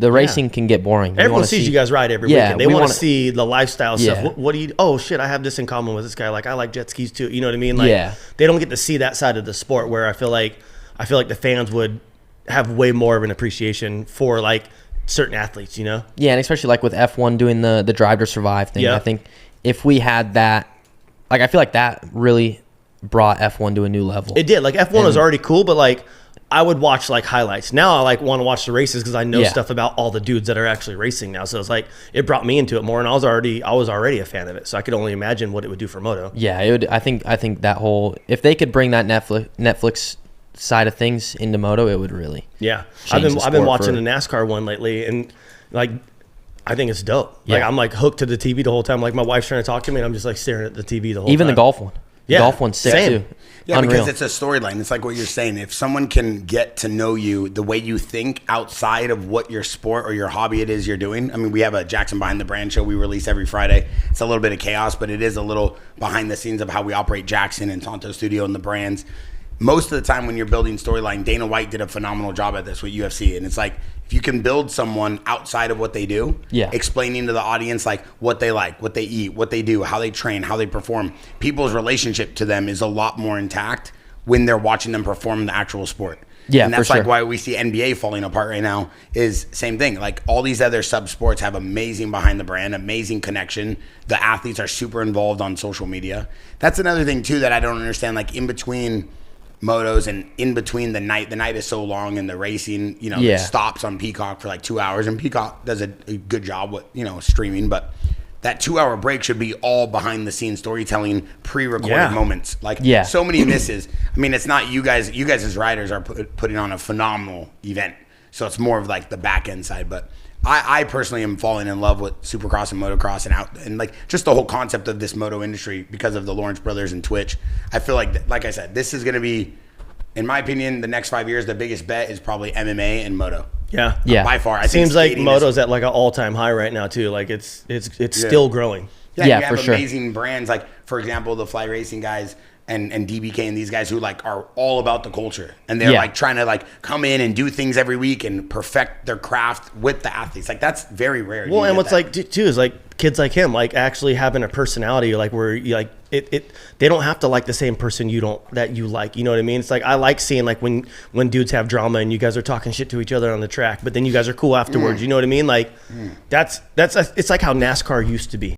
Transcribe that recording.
The racing can get boring. Everyone sees you guys ride every weekend. They want to see the lifestyle stuff. What do you? Oh shit! I have this in common with this guy. Like I like jet skis too. You know what I mean? Like they don't get to see that side of the sport. Where I feel like the fans would have way more of an appreciation for like certain athletes. You know? Yeah, and especially like with F1 doing the drive to survive thing. I think if we had that, like I feel like that really brought F1 to a new level. It did. Like F1 was already cool, but like I would watch like highlights. Now I like want to watch the races because I know stuff about all the dudes that are actually racing now. So it's like it brought me into it more, and I was already a fan of it. So I could only imagine what it would do for moto. Yeah, it would. I think that whole, if they could bring that Netflix side of things into moto, it would really. Yeah, I've been watching the NASCAR one lately, and like I think it's dope. Like I'm like hooked to the TV the whole time. Like my wife's trying to talk to me, and I'm just like staring at the TV the whole time. Even the golf one. The golf one's sick too. Yeah, Unreal. because it's a storyline. It's like what you're saying. If someone can get to know you the way you think outside of what your sport or your hobby it is you're doing. I mean, we have a Jaxxon Behind the Brand show we release every Friday. It's a little bit of chaos, but it is a little behind the scenes of how we operate Jaxxon and Tonto Studio and the brands. Most of the time when you're building storyline, Dana White did a phenomenal job at this with UFC. And it's like, if you can build someone outside of what they do, explaining to the audience like what they like, what they eat, what they do, how they train, how they perform, people's relationship to them is a lot more intact when they're watching them perform the actual sport. Yeah, and that's for like sure. why we see NBA falling apart right now is same thing. Like all these other sub sports have amazing behind the brand, amazing connection. The athletes are super involved on social media. That's another thing too that I don't understand. Like in between motos and in between the night is so long, and the racing, it stops on Peacock for like 2 hours, and Peacock does a good job with, streaming, but that 2 hour break should be all behind the scenes storytelling, pre-recorded moments. Like so many misses. I mean, it's not you guys as riders are putting on a phenomenal event. So it's more of like the back end side, but I personally am falling in love with Supercross and motocross and like just the whole concept of this moto industry because of the Lawrence brothers and Twitch. I feel like I said, this is going to be, in my opinion, the next 5 years, the biggest bet is probably MMA and moto. Yeah. By far. It seems like moto's at like an all-time high right now too. Like it's still growing. Yeah, you have amazing brands like, for example, the Fly Racing guys and DBK and these guys who like are all about the culture, and they're like trying to like come in and do things every week and perfect their craft with the athletes. Like that's very rare. Well, and what's like too is like kids like him like actually having a personality, like where you like it they don't have to like the same person you like, you know what I mean? It's like I like seeing like when dudes have drama and you guys are talking shit to each other on the track, but then you guys are cool afterwards. You know what I mean? Like that's it's like how NASCAR used to be.